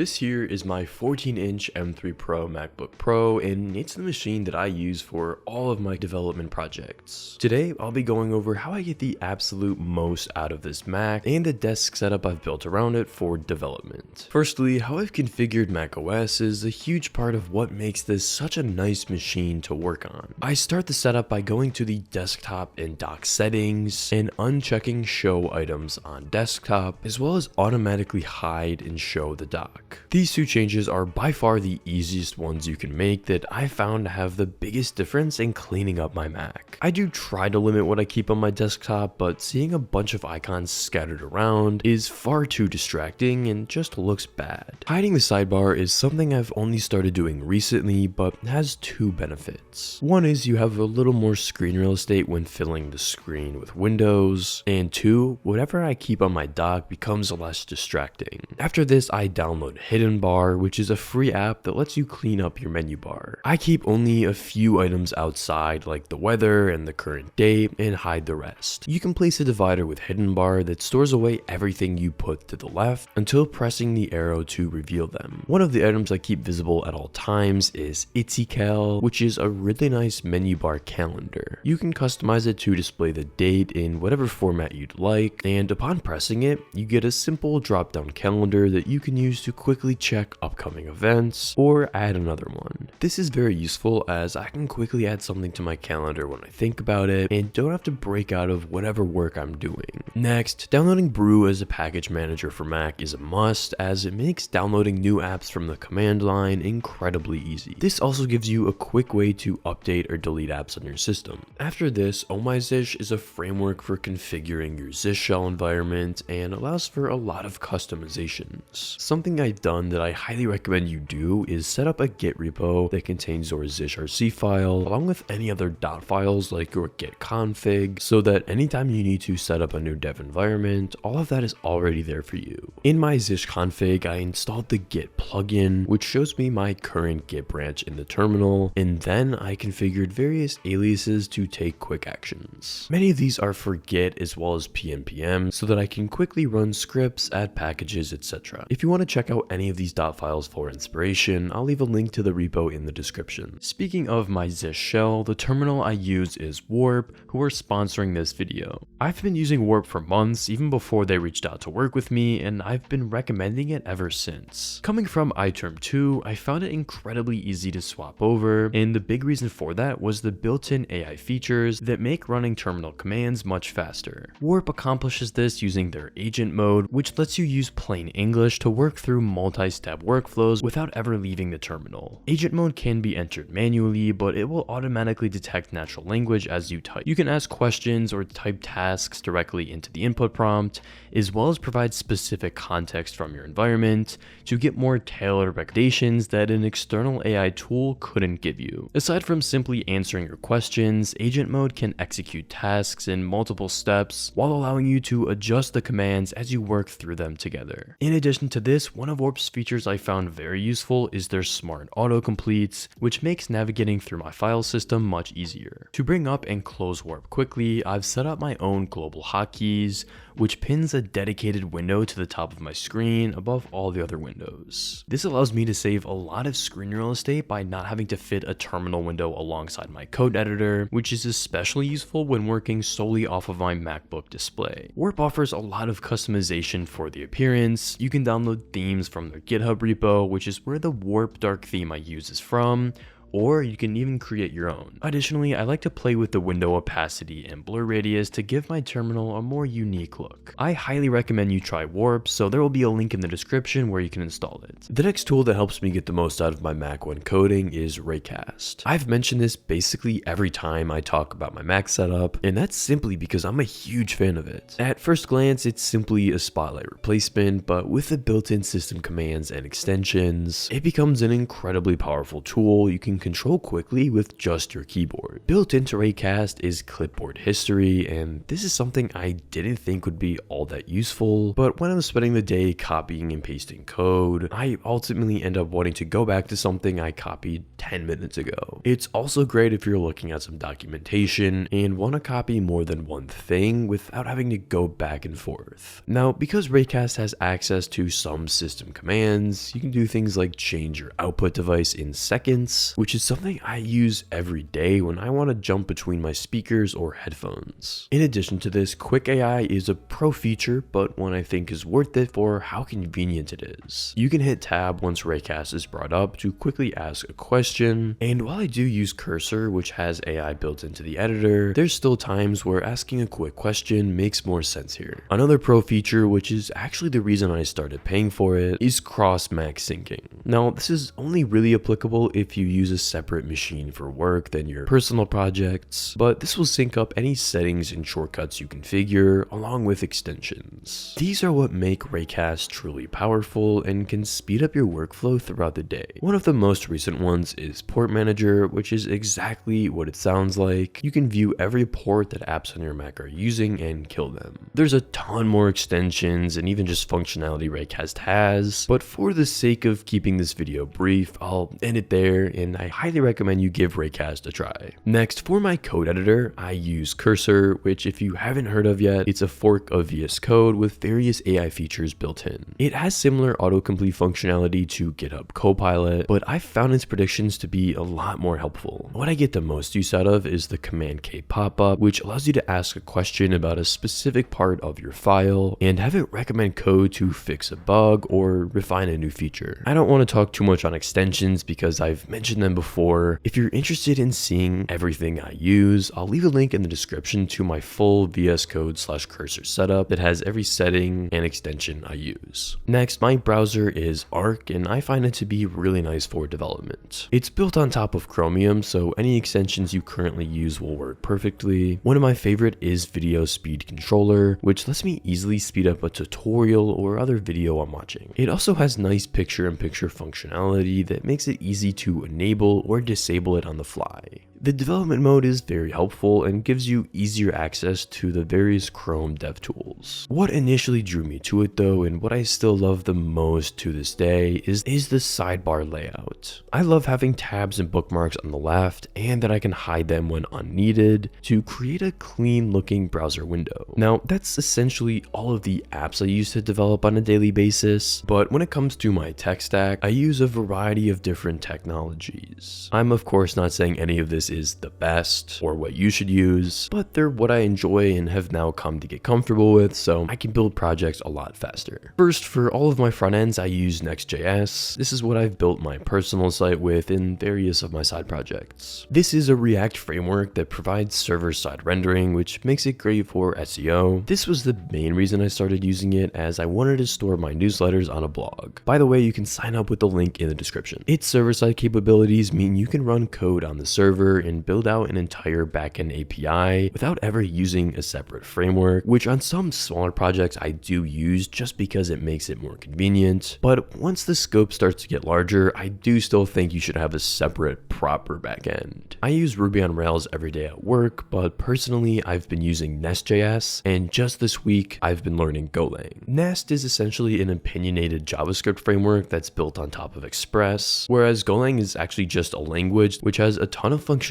This here is my 14-inch M3 Pro MacBook Pro, and it's the machine that I use for all of my development projects. Today, I'll be going over how I get the absolute most out of this Mac and the desk setup I've built around it for development. Firstly, how I've configured macOS is a huge part of what makes this such a nice machine to work on. I start the setup by going to the desktop and dock settings and unchecking show items on desktop, as well as automatically hide and show the dock. These two changes are by far the easiest ones you can make that I found to have the biggest difference in cleaning up my Mac. I do try to limit what I keep on my desktop, but seeing a bunch of icons scattered around is far too distracting and just looks bad. Hiding the sidebar is something I've only started doing recently, but has two benefits. One is you have a little more screen real estate when filling the screen with windows, and two, whatever I keep on my dock becomes less distracting. After this, I download Hidden Bar, which is a free app that lets you clean up your menu bar. I keep only a few items outside, like the weather and the current date, and hide the rest. You can place a divider with Hidden Bar that stores away everything you put to the left until pressing the arrow to reveal them. One of the items I keep visible at all times is Itzycal, which is a really nice menu bar calendar. You can customize it to display the date in whatever format you'd like, and upon pressing it, you get a simple drop-down calendar that you can use to quickly check upcoming events or add another one. This is very useful as I can quickly add something to my calendar when I think about it and don't have to break out of whatever work I'm doing. Next, downloading Brew as a package manager for Mac is a must, as it makes downloading new apps from the command line incredibly easy. This also gives you a quick way to update or delete apps on your system. After this, OhmyZish is a framework for configuring your Zish shell environment and allows for a lot of customizations. Something I've done that I highly recommend you do is set up a Git repo that contains your zishrc file along with any other dot files like your git config, so that anytime you need to set up a new dev environment, all of that is already there for you. In my Zish config, I installed the Git plugin, which shows me my current Git branch in the terminal, and then I configured various aliases to take quick actions. Many of these are for Git as well as pnpm, so that I can quickly run scripts, add packages, etc. If you want to check out any of these dot files for inspiration, I'll leave a link to the repo in the description. Speaking of my Zish shell, the terminal I use is Warp, who are sponsoring this video. I've been using Warp for months, even before they reached out to work with me, and I've been recommending it ever since. Coming from iTerm 2, I found it incredibly easy to swap over, and the big reason for that was the built-in AI features that make running terminal commands much faster. Warp accomplishes this using their agent mode, which lets you use plain English to work through multi-step workflows without ever leaving the terminal. Agent mode can be entered manually, but it will automatically detect natural language as you type. You can ask questions or type tasks directly into the input prompt, as well as provide specific context from your environment to get more tailored recommendations that an external AI tool couldn't give you. Aside from simply answering your questions, agent mode can execute tasks in multiple steps while allowing you to adjust the commands as you work through them together. In addition to this, one of Warp's features I found very useful is their smart autocompletes, which makes navigating through my file system much easier. To bring up and close Warp quickly, I've set up my own global hotkeys, which pins a dedicated window to the top of my screen above all the other windows. This allows me to save a lot of screen real estate by not having to fit a terminal window alongside my code editor, which is especially useful when working solely off of my MacBook display. Warp offers a lot of customization for the appearance. You can download themes from their GitHub repo, which is where the Warp dark theme I use is from, or you can even create your own. Additionally, I like to play with the window opacity and blur radius to give my terminal a more unique look. I highly recommend you try Warp, so there will be a link in the description where you can install it. The next tool that helps me get the most out of my Mac when coding is Raycast. I've mentioned this basically every time I talk about my Mac setup, and that's simply because I'm a huge fan of it. At first glance, it's simply a Spotlight replacement, but with the built-in system commands and extensions, it becomes an incredibly powerful tool you can control quickly with just your keyboard. Built into Raycast is clipboard history, and this is something I didn't think would be all that useful, but when I'm spending the day copying and pasting code, I ultimately end up wanting to go back to something I copied 10 minutes ago. It's also great if you're looking at some documentation and want to copy more than one thing without having to go back and forth. Now, because Raycast has access to some system commands, you can do things like change your output device in seconds, which is something I use every day when I want to jump between my speakers or headphones. In addition to this, Quick AI is a pro feature, but one I think is worth it for how convenient it is. You can hit tab once Raycast is brought up to quickly ask a question, and while I do use Cursor, which has AI built into the editor, there's still times where asking a quick question makes more sense here. Another pro feature, which is actually the reason I started paying for it, is cross-Mac syncing. Now, this is only really applicable if you use a separate machine for work than your personal projects, but this will sync up any settings and shortcuts you configure along with extensions. These are what make Raycast truly powerful and can speed up your workflow throughout the day. One of the most recent ones is Port Manager, which is exactly what it sounds like. You can view every port that apps on your Mac are using and kill them. There's a ton more extensions and even just functionality Raycast has, but for the sake of keeping this video brief, I'll end it there, and I highly recommend you give Raycast a try. Next, for my code editor, I use Cursor, which if you haven't heard of yet, it's a fork of VS Code with various AI features built in. It has similar autocomplete functionality to GitHub Copilot, but I've found its predictions to be a lot more helpful. What I get the most use out of is the Command K pop-up, which allows you to ask a question about a specific part of your file and have it recommend code to fix a bug or refine a new feature. I don't want to talk too much on extensions because I've mentioned them before. If you're interested in seeing everything I use, I'll leave a link in the description to my full VS Code / Cursor setup that has every setting and extension I use. Next, my browser is Arc, and I find it to be really nice for development. It's built on top of Chromium, so any extensions you currently use will work perfectly. One of my favorite is Video Speed Controller, which lets me easily speed up a tutorial or other video I'm watching. It also has nice picture-in-picture functionality that makes it easy to enable or disable it on the fly. The development mode is very helpful and gives you easier access to the various Chrome dev tools. What initially drew me to it though, and what I still love the most to this day, is the sidebar layout. I love having tabs and bookmarks on the left, and that I can hide them when unneeded to create a clean looking browser window. Now, that's essentially all of the apps I use to develop on a daily basis, but when it comes to my tech stack, I use a variety of different technologies. I'm of course not saying any of this is the best or what you should use, but they're what I enjoy and have now come to get comfortable with, so I can build projects a lot faster. First, for all of my front ends, I use Nextjs. This is what I've built my personal site with in various of my side projects. This is a React framework that provides server-side rendering, which makes it great for SEO. This was the main reason I started using it, as I wanted to store my newsletters on a blog. By the way, you can sign up with the link in the description. Its server-side capabilities mean you can run code on the server and build out an entire backend API without ever using a separate framework, which on some smaller projects I do use just because it makes it more convenient. But once the scope starts to get larger, I do still think you should have a separate proper backend. I use Ruby on Rails every day at work, but personally I've been using Nest.js, and just this week I've been learning Golang. Nest is essentially an opinionated JavaScript framework that's built on top of Express, whereas Golang is actually just a language which has a ton of functionality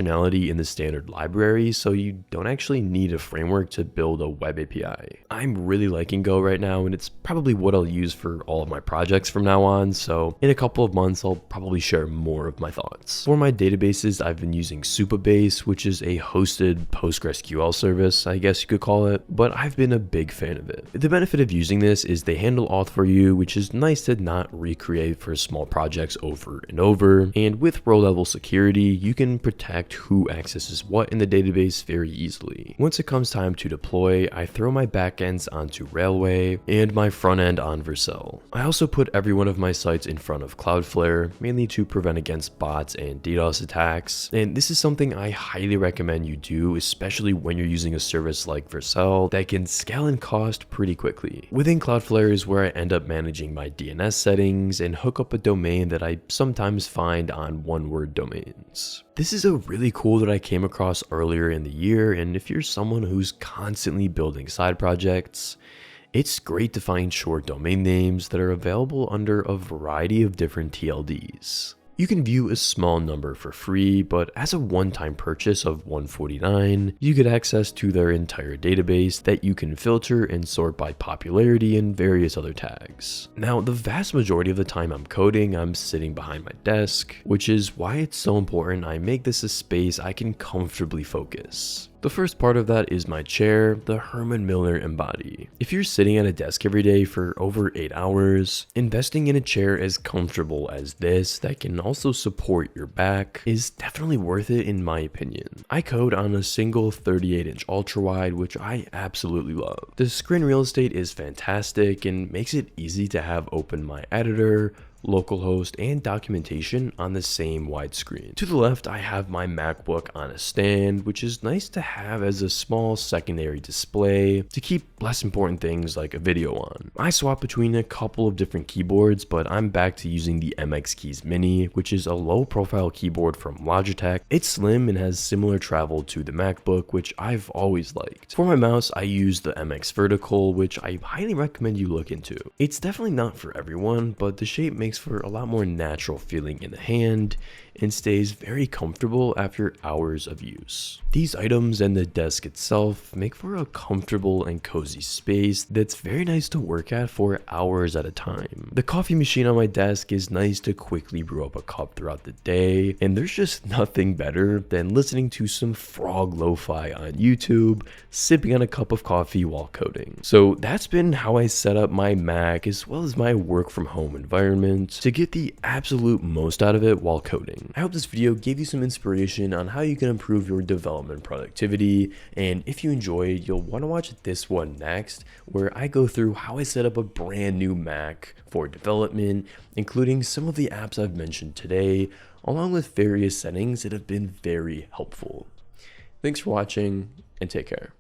in the standard library, so you don't actually need a framework to build a web API. I'm really liking Go right now, and it's probably what I'll use for all of my projects from now on, so in a couple of months I'll probably share more of my thoughts. For my databases, I've been using Supabase, which is a hosted PostgreSQL service, I guess you could call it, but I've been a big fan of it. The benefit of using this is they handle auth for you, which is nice to not recreate for small projects over and over, and with row level security, you can protect who accesses what in the database very easily. Once it comes time to deploy, I throw my backends onto Railway and my front end on Vercel. I also put every one of my sites in front of Cloudflare, mainly to prevent against bots and DDoS attacks. And this is something I highly recommend you do, especially when you're using a service like Vercel that can scale in cost pretty quickly. Within Cloudflare is where I end up managing my DNS settings and hook up a domain that I sometimes find on one-word domains. This is a really cool that I came across earlier in the year, and if you're someone who's constantly building side projects, it's great to find short domain names that are available under a variety of different TLDs. You can view a small number for free, but as a one-time purchase of $149, you get access to their entire database that you can filter and sort by popularity and various other tags. Now, the vast majority of the time I'm coding, I'm sitting behind my desk, which is why it's so important I make this a space I can comfortably focus. The first part of that is my chair, the Herman Miller Embody. If you're sitting at a desk every day for over 8 hours, investing in a chair as comfortable as this that can also support your back is definitely worth it in my opinion. I code on a single 38-inch ultra-wide, which I absolutely love. The screen real estate is fantastic and makes it easy to have open my editor, localhost, and documentation on the same wide screen. To the left, I have my MacBook on a stand, which is nice to have as a small secondary display to keep less important things like a video on. I swap between a couple of different keyboards, but I'm back to using the MX Keys Mini, which is a low profile keyboard from Logitech. It's slim and has similar travel to the MacBook, which I've always liked. For my mouse, I use the MX Vertical, which I highly recommend you look into. It's definitely not for everyone, but the shape makes for a lot more natural feeling in the hand and stays very comfortable after hours of use. These items and the desk itself make for a comfortable and cozy space that's very nice to work at for hours at a time. The coffee machine on my desk is nice to quickly brew up a cup throughout the day, and there's just nothing better than listening to some frog lo-fi on YouTube, sipping on a cup of coffee while coding. So that's been how I set up my Mac as well as my work from home environment to get the absolute most out of it while coding. I hope this video gave you some inspiration on how you can improve your development productivity, and if you enjoyed, you'll want to watch this one next, where I go through how I set up a brand new Mac for development, including some of the apps I've mentioned today, along with various settings that have been very helpful. Thanks for watching, and take care.